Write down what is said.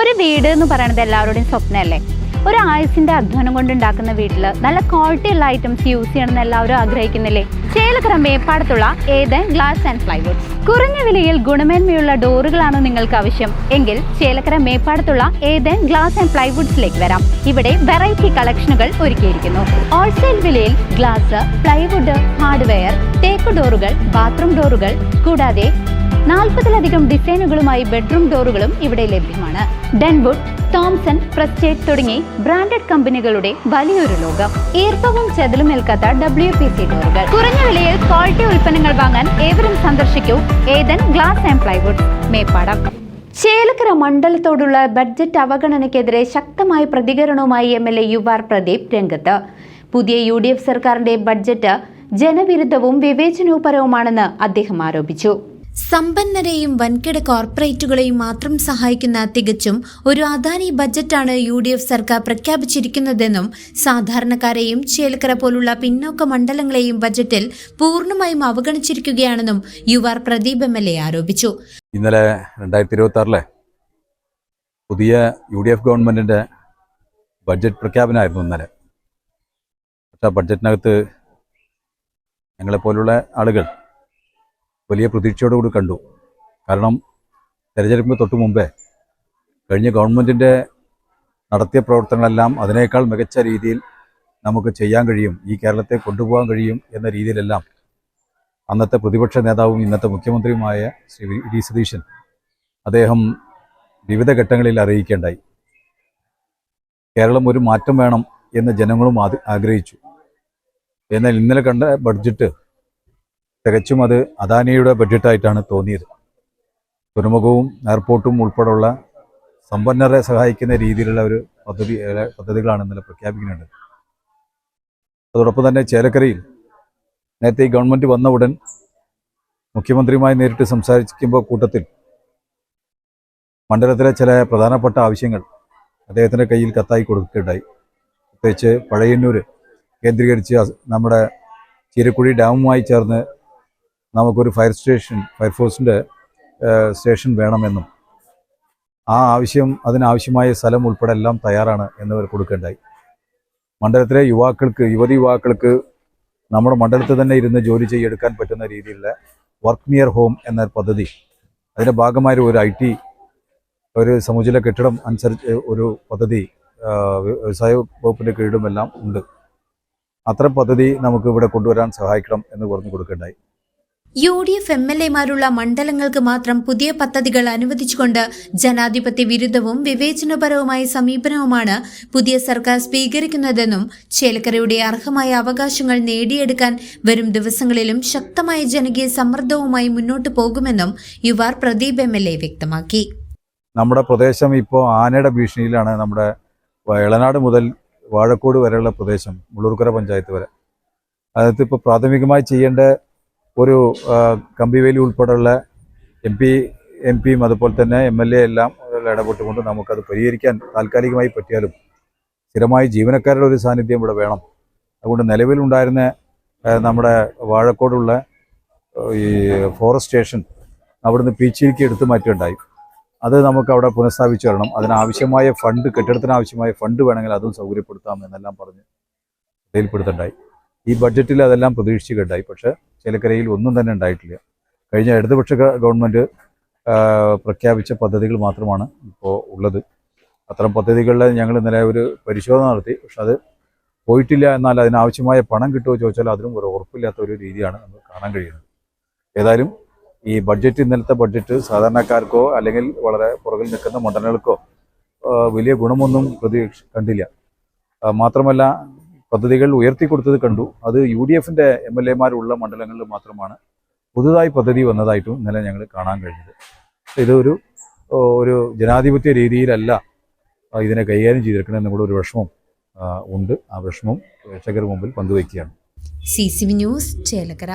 ഒരു വീട് എന്ന് പറയുന്നത് എല്ലാവരുടെയും സ്വപ്നമല്ലേ? ഒരു ആയുസിന്റെ അധ്വാനം കൊണ്ടുണ്ടാക്കുന്ന വീട്ടിൽ നല്ല ക്വാളിറ്റി ഉള്ള ഐറ്റംസ് യൂസ് ചെയ്യണമെന്ന് എല്ലാവരും ആഗ്രഹിക്കുന്നില്ലേ? ചേലക്കര മേപ്പാടത്തുള്ള ഏദൻ ഗ്ലാസ് ആൻഡ് പ്ലൈവുഡ്സ്. കുറഞ്ഞ വിലയിൽ ഗുണമേന്മയുള്ള ഡോറുകളാണോ നിങ്ങൾക്ക് ആവശ്യം എങ്കിൽ ചേലക്കര മേപ്പാടത്തുള്ള ഏദൻ ഗ്ലാസ് ആൻഡ് പ്ലൈവുഡ്സിലേക്ക് വരാം. ഇവിടെ വെറൈറ്റി കളക്ഷനുകൾ ഒരുക്കിയിരിക്കുന്നു. ഹോൾസെയിൽ വിലയിൽ ഗ്ലാസ്, പ്ലൈവുഡ്, ഹാർഡ്വെയർ, തേക്ക് ഡോറുകൾ, ബാത്റൂം ഡോറുകൾ കൂടാതെ 40-ലധികം ഡിസൈനുകളുമായി ബെഡ്റൂം ഡോറുകളും ഇവിടെ ലഭ്യമാണ്. ഡെൻവുഡ്, തോംസൺ, പ്രസ്റ്റേജ് തുടങ്ങി ബ്രാൻഡഡ് കമ്പനികളുടെ വലിയൊരു ലോകം. ഈർപ്പവും ചെതലും ഏൽക്കാത്ത WPC ഡോറുകൾ. കുറഞ്ഞ വിലയിൽ ക്വാളിറ്റി ഉൽപ്പന്നങ്ങൾ വാങ്ങാൻ ഏവരും സന്ദർശിക്കൂ Eden glass and plywoods, Meppadam. Chelakkara മണ്ഡലത്തോടുള്ള ബഡ്ജറ്റ് അവഗണനയ്ക്കെതിരെ ശക്തമായ പ്രതികരണവുമായി MLA UR പ്രദീപ് രംഗത്ത്. പുതിയ UDF സർക്കാരിന്റെ ബഡ്ജറ്റ് ജനവിരുദ്ധവും വിവേചനപരവുമാണെന്ന് അദ്ദേഹം ആരോപിച്ചു. സമ്പന്നരെയും വൻകിട കോർപ്പറേറ്റുകളെയും മാത്രം സഹായിക്കുന്ന തികച്ചും ഒരു അദാനി ബജറ്റാണ് UDF സർക്കാർ പ്രഖ്യാപിച്ചിരിക്കുന്നതെന്നും സാധാരണക്കാരെയും ചേലക്കര പോലുള്ള പിന്നോക്ക മണ്ഡലങ്ങളെയും ബജറ്റിൽ പൂർണ്ണമായും അവഗണിച്ചിരിക്കുകയാണെന്നും UR പ്രദീപ് MLA ആരോപിച്ചു. ഇന്നലെ 2026 പുതിയ UDF ഗവൺമെന്റിന്റെ ബഡ്ജറ്റ് പ്രഖ്യാപനമായിരുന്നു ഇന്നലെ. പക്ഷേ ബഡ്ജറ്റിനകത്ത് ഞങ്ങളെപ്പോലുള്ള ആളുകൾ വലിയ പ്രതീക്ഷയോടുകൂടി കണ്ടു. കാരണം തെരഞ്ഞെടുപ്പിന് തൊട്ട് മുമ്പേ കഴിഞ്ഞ ഗവൺമെൻറ്റിൻ്റെ നടത്തിയ പ്രവർത്തനങ്ങളെല്ലാം അതിനേക്കാൾ മികച്ച രീതിയിൽ നമുക്ക് ചെയ്യാൻ കഴിയും, ഈ കേരളത്തെ കൊണ്ടുപോകാൻ കഴിയും എന്ന രീതിയിലെല്ലാം അന്നത്തെ പ്രതിപക്ഷ നേതാവും ഇന്നത്തെ മുഖ്യമന്ത്രിയുമായ ശ്രീ V.D. സതീശൻ അദ്ദേഹം വിവിധ ഘട്ടങ്ങളിൽ അറിയിക്കേണ്ടായി. കേരളം ഒരു മാറ്റം വേണം എന്ന് ജനങ്ങളും ആഗ്രഹിച്ചു. എന്നാൽ ഇന്നലെ കണ്ട ബഡ്ജറ്റ് തികച്ചും അത് അദാനിയുടെ ബഡ്ജറ്റായിട്ടാണ് തോന്നിയത്. തുറമുഖവും എയർപോർട്ടും ഉൾപ്പെടെയുള്ള സമ്പന്നരെ സഹായിക്കുന്ന രീതിയിലുള്ള ഒരു പദ്ധതികളാണ് ഇന്നലെ പ്രഖ്യാപിക്കുന്നുണ്ട്. അതോടൊപ്പം തന്നെ ചേലക്കരയിൽ നേരത്തെ ഈ ഗവൺമെൻറ് വന്ന ഉടൻ മുഖ്യമന്ത്രിയുമായി നേരിട്ട് സംസാരിക്കുമ്പോൾ കൂട്ടത്തിൽ മണ്ഡലത്തിലെ ചില പ്രധാനപ്പെട്ട ആവശ്യങ്ങൾ അദ്ദേഹത്തിൻ്റെ കയ്യിൽ കത്തായി കൊടുക്കുകയുണ്ടായി. പ്രത്യേകിച്ച് പഴയന്നൂർ കേന്ദ്രീകരിച്ച് നമ്മുടെ ചീരക്കുഴി ഡാമുമായി ചേർന്ന് നമുക്കൊരു ഫയർഫോഴ്സിൻ്റെ സ്റ്റേഷൻ വേണമെന്നും ആ ആവശ്യം അതിനാവശ്യമായ സ്ഥലം ഉൾപ്പെടെ എല്ലാം തയ്യാറാണ് എന്നിവർ കൊടുക്കേണ്ടായി. മണ്ഡലത്തിലെ യുവതി യുവാക്കൾക്ക് നമ്മുടെ മണ്ഡലത്തിൽ തന്നെ ഇരുന്ന് ജോലി ചെയ്യെടുക്കാൻ പറ്റുന്ന രീതിയിലുള്ള വർക്ക് നിയർ ഹോം എന്ന പദ്ധതി, അതിൻ്റെ ഭാഗമായ ഒരു IT ഒരു സമുചിത കെട്ടിടം അനുസരിച്ച് ഒരു പദ്ധതി വ്യവസായ വകുപ്പിൻ്റെ കീഴിലുമെല്ലാം ഉണ്ട്. അത്തരം പദ്ധതി നമുക്ക് ഇവിടെ കൊണ്ടുവരാൻ സഹായിക്കണം എന്ന് പറഞ്ഞു കൊടുക്കേണ്ടായി. UDF MLAമാരുള്ള മണ്ഡലങ്ങൾക്ക് മാത്രം പുതിയ പദ്ധതികൾ അനുവദിച്ചുകൊണ്ട് ജനാധിപത്യ വിരുദ്ധവും വിവേചനപരവുമായ സമീപനവുമാണ് പുതിയ സർക്കാർ സ്വീകരിക്കുന്നതെന്നും ചേലക്കരയുടെ അർഹമായ അവകാശങ്ങൾ നേടിയെടുക്കാൻ വരും ദിവസങ്ങളിലും ശക്തമായ ജനകീയ സമ്മർദ്ദവുമായി മുന്നോട്ട് പോകുമെന്നും UR പ്രദീപ് MLA വ്യക്തമാക്കി. നമ്മുടെ പ്രദേശം ഇപ്പോൾ ആനയുടെ ഭീഷണിയിലാണ്. നമ്മുടെ എളനാട് മുതൽ വാഴക്കോട് വരെയുള്ള പ്രദേശം, മുള്ളൂർക്കര പഞ്ചായത്ത് വരെ. അതായത് ഇപ്പോൾ പ്രാഥമികമായി ചെയ്യേണ്ട ഒരു കമ്പിവേലി ഉൾപ്പെടെയുള്ള MP അതുപോലെ തന്നെ MLA എല്ലാം ഇടപെട്ടുകൊണ്ട് നമുക്കത് പരിഹരിക്കാൻ താൽക്കാലികമായി പറ്റിയാലും സ്ഥിരമായി ജീവനക്കാരുടെ ഒരു സാന്നിധ്യം ഇവിടെ വേണം. അതുകൊണ്ട് നിലവിലുണ്ടായിരുന്ന നമ്മുടെ വാഴക്കോടുള്ള ഈ ഫോറസ്റ്റ് സ്റ്റേഷൻ അവിടുന്ന് പീച്ചിരിക്ക് എടുത്തു മാറ്റുകയുണ്ടായി. അത് നമുക്ക് അവിടെ പുനഃസ്ഥാപിച്ചു തരണം. അതിനാവശ്യമായ ഫണ്ട്, കെട്ടിടത്തിനാവശ്യമായ ഫണ്ട് വേണമെങ്കിൽ അതും സൗകര്യപ്പെടുത്താം എന്നെല്ലാം പറഞ്ഞ് ശ്രദ്ധയിൽപ്പെടുത്തുണ്ടായി. ഈ ബഡ്ജറ്റിൽ അതെല്ലാം പ്രതീക്ഷിക്കുകയുണ്ടായി. പക്ഷേ ചേലക്കരയിൽ ഒന്നും തന്നെ ഉണ്ടായിട്ടില്ല. കഴിഞ്ഞ ഇടതുപക്ഷ ഗവൺമെൻറ് പ്രഖ്യാപിച്ച പദ്ധതികൾ മാത്രമാണ് ഇപ്പോൾ ഉള്ളത്. അത്തരം പദ്ധതികളിൽ ഞങ്ങൾ ഇന്നലെ ഒരു പരിശോധന നടത്തി. പക്ഷെ അത് പോയിട്ടില്ല. എന്നാൽ അതിനാവശ്യമായ പണം കിട്ടുമോ ചോദിച്ചാൽ അതിനും ഒരു ഉറപ്പില്ലാത്ത ഒരു രീതിയാണ് നമുക്ക് കാണാൻ കഴിയുന്നത്. ഏതായാലും ഈ ബഡ്ജറ്റ്, ഇന്നലത്തെ ബഡ്ജറ്റ് സാധാരണക്കാർക്കോ അല്ലെങ്കിൽ വളരെ പുറകിൽ നിൽക്കുന്ന മണ്ഡലങ്ങൾക്കോ വലിയ ഗുണമൊന്നും കണ്ടില്ല. മാത്രമല്ല പദ്ധതികൾ ഉയർത്തിക്കൊടുത്തത് കണ്ടു. അത് UDFൻ്റെ MLAമാരുള്ള മണ്ഡലങ്ങളിൽ മാത്രമാണ് പുതുതായി പദ്ധതി വന്നതായിട്ടും ഇന്നലെ ഞങ്ങൾ കാണാൻ കഴിഞ്ഞത്. ഒരു ജനാധിപത്യ രീതിയിലല്ല ഇതിനെ കൈകാര്യം ചെയ്തിരിക്കണമെന്നും കൂടെ ഒരു വിഷമം ഉണ്ട്. ആ വിഷമം പ്രേക്ഷകർക്ക് മുമ്പിൽ പങ്കുവയ്ക്കുകയാണ്. CCV news, Chelakkara.